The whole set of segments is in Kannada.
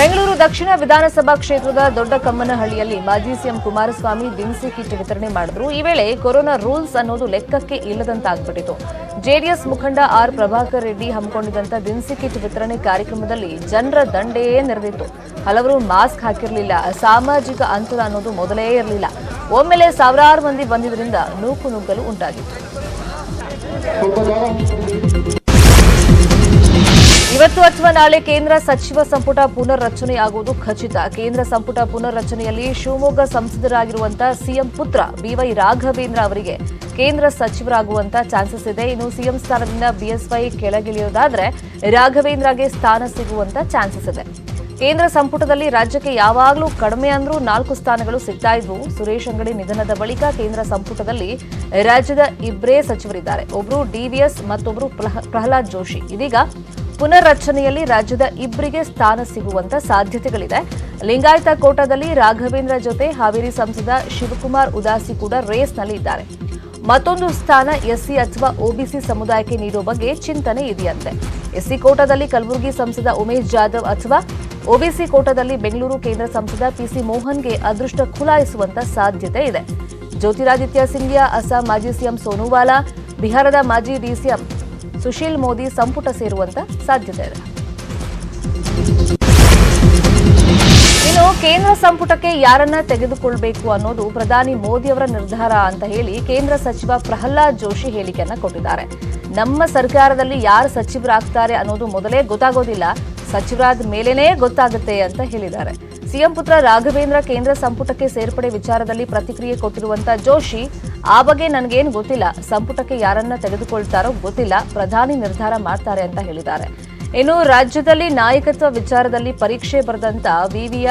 ಬೆಂಗಳೂರು ದಕ್ಷಿಣ ವಿಧಾನಸಭಾ ಕ್ಷೇತ್ರದ ದೊಡ್ಡಕಮ್ಮನಹಳ್ಳಿಯಲ್ಲಿ ಮಾಜಿ ಸಿಎಂ ಕುಮಾರಸ್ವಾಮಿ ದಿನಸಿ ಕಿಟ್ ವಿತರಣೆ ಮಾಡಿದ್ರು. ಈ ವೇಳೆ ಕೊರೋನಾ ರೂಲ್ಸ್ ಅನ್ನೋದು ಲೆಕ್ಕಕ್ಕೆ ಇಲ್ಲದಂತಾಗ್ಬಿಟ್ಟಿತು. ಜೆಡಿಎಸ್ ಮುಖಂಡ ಆರ್ ಪ್ರಭಾಕರ್ ರೆಡ್ಡಿ ಹಮ್ಮಿಕೊಂಡಿದ್ದಂತ ದಿನಸಿ ಕಿಟ್ ವಿತರಣೆ ಕಾರ್ಯಕ್ರಮದಲ್ಲಿ ಜನರ ದಂಡೇ ನೆರೆದಿತ್ತು. ಹಲವರು ಮಾಸ್ಕ್ ಹಾಕಿರಲಿಲ್ಲ, ಸಾಮಾಜಿಕ ಅಂತರ ಅನ್ನೋದು ಮೊದಲೇ ಇರಲಿಲ್ಲ. ಒಮ್ಮೆಲೆ ಸಾವಿರಾರು ಮಂದಿ ಬಂದಿದ್ದರಿಂದ ನೂಕುನುಗ್ಗಲು ಉಂಟಾಗಿತ್ತು. ಇವತ್ತು ಅಥವಾ ನಾಳೆ ಕೇಂದ್ರ ಸಚಿವ ಸಂಪುಟ ಪುನರ್ರಚನೆಯಾಗುವುದು ಖಚಿತ. ಕೇಂದ್ರ ಸಂಪುಟ ಪುನರ್ರಚನೆಯಲ್ಲಿ ಶಿವಮೊಗ್ಗ ಸಂಸದರಾಗಿರುವಂತಹ ಸಿಎಂ ಪುತ್ರ ಬಿವೈ ರಾಘವೇಂದ್ರ ಅವರಿಗೆ ಕೇಂದ್ರ ಸಚಿವರಾಗುವಂತ ಚಾನ್ಸಸ್ ಇದೆ. ಇನ್ನು ಸಿಎಂ ಸ್ಥಾನದಿಂದ ಬಿಎಸ್ವೈ ಕೆಳಗಿಳಿಯೋದಾದ್ರೆ ರಾಘವೇಂದ್ರಗೆ ಸ್ಥಾನ ಸಿಗುವಂತ ಚಾನ್ಸಸ್ ಇದೆ. ಕೇಂದ್ರ ಸಂಪುಟದಲ್ಲಿ ರಾಜ್ಯಕ್ಕೆ ಯಾವಾಗಲೂ ಕಡಿಮೆ ಅಂದ್ರೂ 4 ಸ್ಥಾನಗಳು ಸಿಗ್ತಾ ಇದ್ವು. ಸುರೇಶ್ ಅಂಗಡಿ ನಿಧನದ ಬಳಿಕ ಕೇಂದ್ರ ಸಂಪುಟದಲ್ಲಿ ರಾಜ್ಯದ ಇಬ್ಬರೇ ಸಚಿವರಿದ್ದಾರೆ. ಒಬ್ರು ಡಿವಿಎಸ್ ಮತ್ತೊಬ್ರು ಪ್ರಹ್ಲಾದ್ ಜೋಶಿ. ಇದೀಗ ಪುನರ್ರಚನೆಯಲ್ಲಿ ರಾಜ್ಯದ ಇಬ್ಬರಿಗೆ ಸ್ಥಾನ ಸಿಗುವಂತ ಸಾಧ್ಯತೆಗಳಿದೆ. ಲಿಂಗಾಯತ ಕೋಟಾದಲ್ಲಿ ರಾಘವೇಂದ್ರ ಜೊತೆ ಹಾವೇರಿ ಸಂಸದ ಶಿವಕುಮಾರ್ ಉದಾಸಿ ಕೂಡ ರೇಸ್ನಲ್ಲಿ ಇದ್ದಾರೆ. ಮತ್ತೊಂದು ಸ್ಥಾನ ಎಸ್ಸಿ ಅಥವಾ ಒಬಿಸಿ ಸಮುದಾಯಕ್ಕೆ ನೀಡುವ ಬಗ್ಗೆ ಚಿಂತನೆ ಇದೆಯಂತೆ. ಎಸ್ಸಿ ಕೋಟಾದಲ್ಲಿ ಕಲಬುರಗಿ ಸಂಸದ ಉಮೇಶ್ ಜಾಧವ್ ಅಥವಾ ಒಬಿಸಿ ಕೋಟಾದಲ್ಲಿ ಬೆಂಗಳೂರು ಕೇಂದ್ರ ಸಂಸದ ಪಿಸಿ ಮೋಹನ್ಗೆ ಅದೃಷ್ಟ ಖುಲಾಯಿಸುವಂತ ಸಾಧ್ಯತೆ ಇದೆ. ಜ್ಯೋತಿರಾದಿತ್ಯ ಸಿಂಧಿಯಾ, ಅಸ್ಸಾಂ ಮಾಜಿ ಸಿಎಂ ಸೋನುವಾಲಾ, ಬಿಹಾರದ ಮಾಜಿ ಡಿಸಿಎಂ ಸುಶೀಲ್ ಮೋದಿ ಸಂಪುಟ ಸೇರುವಂತ ಸಾಧ್ಯತೆ ಇದೆ. ಇನ್ನು ಕೇಂದ್ರ ಸಂಪುಟಕ್ಕೆ ಯಾರನ್ನ ತೆಗೆದುಕೊಳ್ಬೇಕು ಅನ್ನೋದು ಪ್ರಧಾನಿ ಮೋದಿ ಅವರ ನಿರ್ಧಾರ ಅಂತ ಹೇಳಿ ಕೇಂದ್ರ ಸಚಿವ ಪ್ರಹ್ಲಾದ್ ಜೋಶಿ ಹೇಳಿಕೆಯನ್ನ ಕೊಟ್ಟಿದ್ದಾರೆ. ನಮ್ಮ ಸರ್ಕಾರದಲ್ಲಿ ಯಾರು ಸಚಿವರಾಗ್ತಾರೆ ಅನ್ನೋದು ಮೊದಲೇ ಗೊತ್ತಾಗೋದಿಲ್ಲ, ಸಚಿವರಾದ ಮೇಲೇನೇ ಗೊತ್ತಾಗುತ್ತೆ ಅಂತ ಹೇಳಿದ್ದಾರೆ. ಸಿಎಂ ಪುತ್ರ ರಾಘವೇಂದ್ರ ಕೇಂದ್ರ ಸಂಪುಟಕ್ಕೆ ಸೇರ್ಪಡೆ ವಿಚಾರದಲ್ಲಿ ಪ್ರತಿಕ್ರಿಯೆ ಕೊಟ್ಟಿರುವಂತ ಜೋಶಿ, ಆ ಬಗ್ಗೆ ನನಗೇನು ಗೊತ್ತಿಲ್ಲ, ಸಂಪುಟಕ್ಕೆ ಯಾರನ್ನ ತೆಗೆದುಕೊಳ್ತಾರೋ ಗೊತ್ತಿಲ್ಲ, ಪ್ರಧಾನಿ ನಿರ್ಧಾರ ಮಾಡ್ತಾರೆ ಅಂತ ಹೇಳಿದ್ದಾರೆ. ಇನ್ನು ರಾಜ್ಯದಲ್ಲಿ ನಾಯಕತ್ವ ವಿಚಾರದಲ್ಲಿ ಪರೀಕ್ಷೆ ಬರೆದಂತ ವಿವಿಯ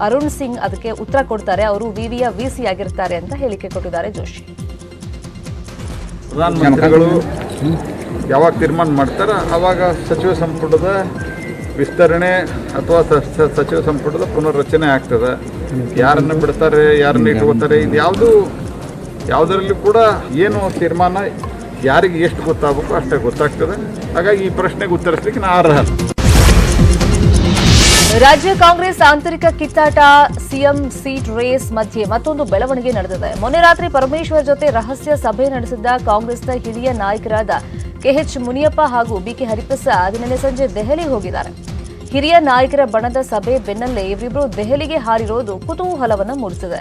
ಅರುಣ್ ಸಿಂಗ್ ಅದಕ್ಕೆ ಉತ್ತರ ಕೊಡ್ತಾರೆ. ಅವರು ವಿವಿಯ ವಿಸಿ ಆಗಿರ್ತಾರೆ ಅಂತ ಹೇಳಿಕೆ ಕೊಟ್ಟಿದ್ದಾರೆ ಜೋಶಿ. ಪ್ರಧಾನಮಂತ್ರಿಗಳು ಯಾವಾಗ ತೀರ್ಮಾನ ಮಾಡ್ತಾರ ಅವಾಗ ಸಚಿವ ಸಂಪುಟದ ವಿಸ್ತರಣೆ ಅಥವಾ ಸಚಿವ ಸಂಪುಟದ ಪುನರ್ರಚನೆ ಆಗ್ತದೆ. ಯಾರನ್ನ ಬಿಡ್ತಾರೆ, ಯಾರನ್ನ ಇಟ್ಕೋತಾರೆ, ಇದು ಯಾವುದರಲ್ಲಿ ಕೂಡ ಏನು ತೀರ್ಮಾನ ಯಾರಿಗೆ ಎಷ್ಟು ಗೊತ್ತಾಗಬೇಕು ಅಷ್ಟೇ ಗೊತ್ತಾಗ್ತದೆ. ಹಾಗಾಗಿ ಈ ಪ್ರಶ್ನೆಗೆ ಉತ್ತರಿಸಲಿಕ್ಕೆ ನಾನು ಅರ್ಹ. ರಾಜ್ಯ ಕಾಂಗ್ರೆಸ್ ಆಂತರಿಕ ಕಿತ್ತಾಟ, ಸಿಎಂ ಸೀಟ್ ರೇಸ್ ಮಧ್ಯೆ ಮತ್ತೊಂದು ಬೆಳವಣಿಗೆ ನಡೆದಿದೆ. ಮೊನ್ನೆ ರಾತ್ರಿ ಪರಮೇಶ್ವರ್ ಜೊತೆ ರಹಸ್ಯ ಸಭೆ ನಡೆಸಿದ್ದ ಕಾಂಗ್ರೆಸ್ನ ಹಿರಿಯ ನಾಯಕರಾದ ಕೆಎಚ್ ಮುನಿಯಪ್ಪ ಹಾಗೂ ಬಿಕೆ ಹರಿಪ್ರಸಾದ್ ನಿನ್ನೆ ಸಂಜೆ ದೆಹಲಿ ಹೋಗಿದ್ದಾರೆ. ಹಿರಿಯ ನಾಯಕರ ಬಣದ ಸಭೆ ಬೆನ್ನಲ್ಲೇ ಇವರಿಬ್ಬರು ದೆಹಲಿಗೆ ಹಾರಿರೋದು ಕುತೂಹಲವನ್ನು ಮೂಡಿಸಿದೆ.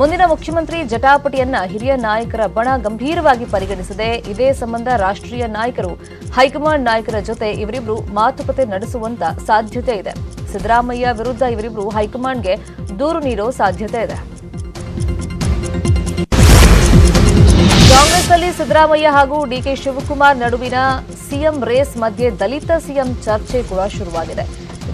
ಮುಂದಿನ ಮುಖ್ಯಮಂತ್ರಿ ಜಟಾಪಟಿಯನ್ನ ಹಿರಿಯ ನಾಯಕರ ಬಣ ಗಂಭೀರವಾಗಿ ಪರಿಗಣಿಸಿದೆ. ಇದೇ ಸಂಬಂಧ ರಾಷ್ಟ್ರೀಯ ನಾಯಕರು ಹೈಕಮಾಂಡ್ ನಾಯಕರ ಜೊತೆ ಇವರಿಬ್ಬರು ಮಾತುಕತೆ ನಡೆಸುವಂತ ಸಾಧ್ಯತೆ ಇದೆ. ಸಿದ್ದರಾಮಯ್ಯ ವಿರುದ್ಧ ಇವರಿಬ್ಬರು ಹೈಕಮಾಂಡ್ಗೆ ದೂರು ನೀಡೋ ಸಾಧ್ಯತೆ ಇದೆ. ಕಾಂಗ್ರೆಸ್ನಲ್ಲಿ ಸಿದ್ದರಾಮಯ್ಯ ಹಾಗೂ ಡಿಕೆ ಶಿವಕುಮಾರ್ ನಡುವಿನ ಸಿಎಂ ರೇಸ್ ಮಧ್ಯೆ ದಲಿತ ಸಿಎಂ ಚರ್ಚೆ ಕೂಡ ಶುರುವಾಗಿದೆ.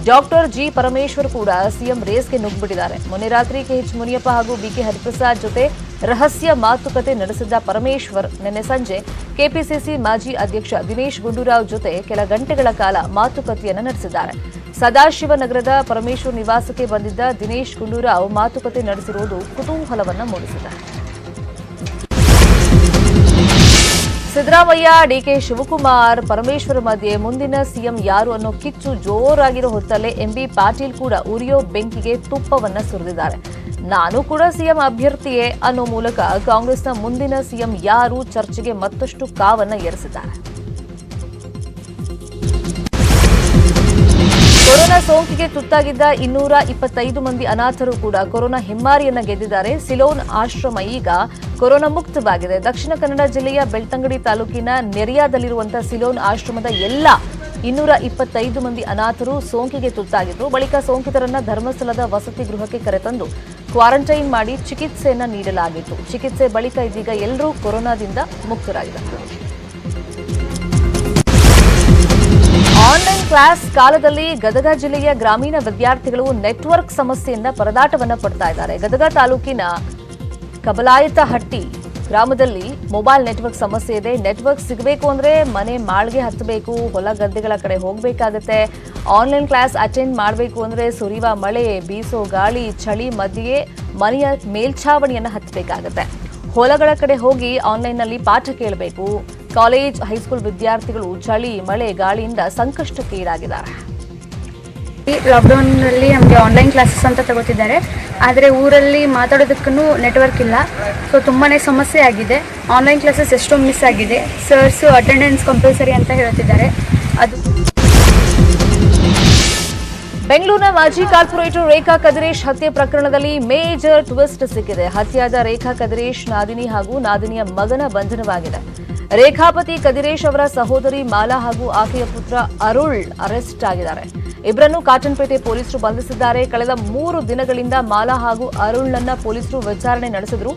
ಡಾಕ್ಟರ್ ಜಿ ಪರಮೇಶ್ವರ್ ಕೂಡ ಸಿಎಂ ರೇಸ್ಗೆ ನುಗ್ಗಿಬಿಟ್ಟಿದ್ದಾರೆ. ಮೊನ್ನೆ ರಾತ್ರಿ ಕೆಎಚ್ ಮುನಿಯಪ್ಪ ಹಾಗೂ ಬಿಕೆ ಹರಿಪ್ರಸಾದ್ ಜೊತೆ ರಹಸ್ಯ ಮಾತುಕತೆ ನಡೆಸಿದ್ದ ಪರಮೇಶ್ವರ್ ನಿನ್ನೆ ಸಂಜೆ ಕೆಪಿಸಿಸಿ ಮಾಜಿ ಅಧ್ಯಕ್ಷ ದಿನೇಶ್ ಗುಂಡೂರಾವ್ ಜೊತೆ ಕೆಲ ಗಂಟೆಗಳ ಕಾಲ ಮಾತುಕತೆಯನ್ನು ನಡೆಸಿದ್ದಾರೆ. ಸದಾಶಿವನಗರದ ಪರಮೇಶ್ವರ್ ನಿವಾಸಕ್ಕೆ ಬಂದಿದ್ದ ದಿನೇಶ್ ಗುಂಡೂರಾವ್ ಮಾತುಕತೆ ನಡೆಸಿರುವುದು ಕುತೂಹಲವನ್ನು ಮೂಡಿಸಿದೆ. ಸಿದ್ದರಾಮಯ್ಯ, ಡಿಕೆ ಶಿವಕುಮಾರ್, ಪರಮೇಶ್ವರ್ ಮಧ್ಯೆ ಮುಂದಿನ ಸಿಎಂ ಯಾರು ಅನ್ನೋ ಕಿಚ್ಚು ಜೋರಾಗಿರೋ ಹೊತ್ತಲ್ಲೇ ಎಂಬಿ ಪಾಟೀಲ್ ಕೂಡ ಉರಿಯೋ ಬೆಂಕಿಗೆ ತುಪ್ಪವನ್ನ ಸುರಿದಿದ್ದಾರೆ. ನಾನು ಕೂಡ ಸಿಎಂ ಅಭ್ಯರ್ಥಿಯೇ ಅನ್ನೋ ಮೂಲಕ ಕಾಂಗ್ರೆಸ್ನ ಮುಂದಿನ ಸಿಎಂ ಯಾರು ಚರ್ಚೆಗೆ ಮತ್ತಷ್ಟು ಕಾವನ್ನ ಏರಿಸಿದ್ದಾರೆ. ಕೊರೋನಾ ಸೋಂಕಿಗೆ ತುತ್ತಾಗಿದ್ದ 225 ಮಂದಿ ಅನಾಥರು ಕೂಡ ಕೊರೋನಾ ಹೆಮ್ಮಾರಿಯನ್ನ ಗೆದ್ದಿದ್ದಾರೆ. ಸಿಲೋನ್ ಆಶ್ರಮ ಈಗ ಕೊರೋನಾ ಮುಕ್ತವಾಗಿದೆ. ದಕ್ಷಿಣ ಕನ್ನಡ ಜಿಲ್ಲೆಯ ಬೆಳ್ತಂಗಡಿ ತಾಲೂಕಿನ ನೆರಿಯಾದಲ್ಲಿರುವಂತಹ ಸಿಲೋನ್ ಆಶ್ರಮದ ಎಲ್ಲ 225 ಮಂದಿ ಅನಾಥರು ಸೋಂಕಿಗೆ ತುತ್ತಾಗಿದ್ರು. ಬಳಿಕ ಸೋಂಕಿತರನ್ನ ಧರ್ಮಸ್ಥಳದ ವಸತಿ ಗೃಹಕ್ಕೆ ಕರೆತಂದು ಕ್ವಾರಂಟೈನ್ ಮಾಡಿ ಚಿಕಿತ್ಸೆಯನ್ನ ನೀಡಲಾಗಿತ್ತು. ಚಿಕಿತ್ಸೆ ಬಳಿಕ ಇದೀಗ ಎಲ್ಲರೂ ಕೊರೋನಾದಿಂದ ಮುಕ್ತರಾಗಿದ್ದಾರೆ. ಆನ್ಲೈನ್ ಕ್ಲಾಸ್ ಕಾಲದಲ್ಲಿ ಗದಗ ಜಿಲ್ಲೆಯ ಗ್ರಾಮೀಣ ವಿದ್ಯಾರ್ಥಿಗಳು ನೆಟ್ವರ್ಕ್ ಸಮಸ್ಯೆಯಿಂದ ಪರದಾಟವನ್ನ ಪಡ್ತಾ ಇದ್ದಾರೆ. ಗದಗ ತಾಲೂಕಿನ ಕಬಲಾಯತಹಟ್ಟಿ ಗ್ರಾಮದಲ್ಲಿ ಮೊಬೈಲ್ ನೆಟ್ವರ್ಕ್ ಸಮಸ್ಯೆ ಇದೆ. ನೆಟ್ವರ್ಕ್ ಸಿಗಬೇಕು ಅಂದ್ರೆ ಮನೆ ಮಾಳ್ಗೆ ಹತ್ತಬೇಕು, ಹೊಲ ಗದ್ದೆಗಳ ಕಡೆ ಹೋಗಬೇಕಾಗತ್ತೆ. ಆನ್ಲೈನ್ ಕ್ಲಾಸ್ ಅಟೆಂಡ್ ಮಾಡಬೇಕು ಅಂದ್ರೆ ಸುರಿಯುವ ಮಳೆ, ಬೀಸೋ ಗಾಳಿ, ಚಳಿ ಮಧ್ಯೆಯೇ ಮನೆಯ ಮೇಲ್ಛಾವಣಿಯನ್ನು ಹತ್ತಬೇಕಾಗತ್ತೆ. ಹೊಲಗಳ ಕಡೆ ಹೋಗಿ ಆನ್ಲೈನ್ನಲ್ಲಿ ಪಾಠ ಕೇಳಬೇಕು. ಕಾಲೇಜ್, ಹೈಸ್ಕೂಲ್ ವಿದ್ಯಾರ್ಥಿಗಳು ಚಳಿ, ಮಳೆ, ಗಾಳಿಯಿಂದ ಸಂಕಷ್ಟಕ್ಕೆ ಈಡಾಗಿದ್ದಾರೆ. ಲಾಕ್ಡೌನ್ನಲ್ಲಿ ನಮಗೆ ಆನ್ಲೈನ್ ಕ್ಲಾಸಸ್ ಅಂತ ತಗೋತಿದ್ದಾರೆ, ಆದರೆ ಊರಲ್ಲಿ ಮಾತಾಡೋದಕ್ಕೂ ನೆಟ್ವರ್ಕ್ ಇಲ್ಲ. ಸೊ ತುಂಬಾ ಸಮಸ್ಯೆ ಆಗಿದೆ. ಆನ್ಲೈನ್ ಕ್ಲಾಸಸ್ ಎಷ್ಟೋ ಮಿಸ್ ಆಗಿದೆ. ಸರ್ಸು ಅಟೆಂಡೆನ್ಸ್ ಕಂಪಲ್ಸರಿ ಅಂತ ಹೇಳ್ತಿದ್ದಾರೆ. ಅದು ಬೆಂಗಳೂರಿನ ಮಾಜಿ ಕಾರ್ಪೊರೇಟರ್ ರೇಖಾ ಕದಿರೇಶ್ ಹತ್ಯೆ ಪ್ರಕರಣದಲ್ಲಿ ಮೇಜರ್ ಟ್ವಿಸ್ಟ್ ಸಿಕ್ಕಿದೆ. ಹತ್ಯೆಯಾದ ರೇಖಾ ಕದಿರೇಶ್ ನಾದಿನಿ ಹಾಗೂ ನಾದಿನಿಯ ಮಗನ ಬಂಧನವಾಗಿದೆ. ರೇಖಾಪತಿ ಕದಿರೇಶ್ ಅವರ ಸಹೋದರಿ ಮಾಲಾ ಹಾಗೂ ಆಕೆಯ ಪುತ್ರ ಅರುಳ್ ಅರೆಸ್ಟ್ ಆಗಿದ್ದಾರೆ. ಇಬ್ಬರನ್ನು ಕಾಟನ್ಪೇಟೆ ಪೊಲೀಸರು ಬಂಧಿಸಿದ್ದಾರೆ. ಕಳೆದ 3 ದಿನಗಳಿಂದ ಮಾಲಾ ಹಾಗೂ ಅರುಳ್ನನ್ನ ಪೊಲೀಸರು ವಿಚಾರಣೆ ನಡೆಸಿದ್ರು.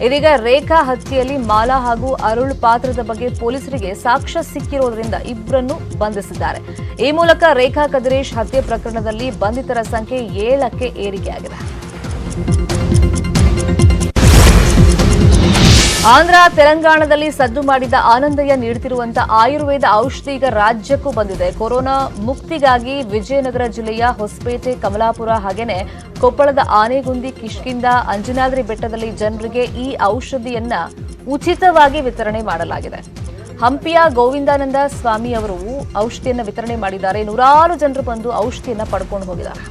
ಇದೀಗ ರೇಖಾ ಹತ್ಯೆಯಲ್ಲಿ ಮಾಲಾ ಹಾಗೂ ಅರುಳ್ ಪಾತ್ರದ ಬಗ್ಗೆ ಪೊಲೀಸರಿಗೆ ಸಾಕ್ಷ್ಯ ಸಿಕ್ಕಿರೋದ್ರಿಂದ ಇಬ್ಬರನ್ನು ಬಂಧಿಸಿದ್ದಾರೆ. ಈ ಮೂಲಕ ರೇಖಾ ಕದಿರೇಶ್ ಹತ್ಯೆ ಪ್ರಕರಣದಲ್ಲಿ ಬಂಧಿತರ ಸಂಖ್ಯೆ 7ಕ್ಕೆ ಏರಿಕೆಯಾಗಿದೆ. ಆಂಧ್ರ ತೆಲಂಗಾಣದಲ್ಲಿ ಸದ್ದು ಮಾಡಿದ ಆನಂದಯ್ಯ ನೀಡುತ್ತಿರುವಂತಹ ಆಯುರ್ವೇದ ಔಷಧಿ ಈಗ ರಾಜ್ಯಕ್ಕೂ ಬಂದಿದೆ. ಕೊರೋನಾ ಮುಕ್ತಿಗಾಗಿ ವಿಜಯನಗರ ಜಿಲ್ಲೆಯ ಹೊಸಪೇಟೆ, ಕಮಲಾಪುರ ಹಾಗೇನೆ ಕೊಪ್ಪಳದ ಆನೆಗುಂದಿ, ಕಿಷ್ಕಿಂಧ, ಅಂಜನಾದ್ರಿ ಬೆಟ್ಟದಲ್ಲಿ ಜನರಿಗೆ ಈ ಔಷಧಿಯನ್ನ ಉಚಿತವಾಗಿ ವಿತರಣೆ ಮಾಡಲಾಗಿದೆ. ಹಂಪಿಯ ಗೋವಿಂದಾನಂದ ಸ್ವಾಮಿ ಅವರು ಔಷಧಿಯನ್ನ ವಿತರಣೆ ಮಾಡಿದ್ದಾರೆ. 100 ಜನರು ಬಂದು ಔಷಧಿಯನ್ನ ಪಡ್ಕೊಂಡು ಹೋಗಿದ್ದಾರೆ.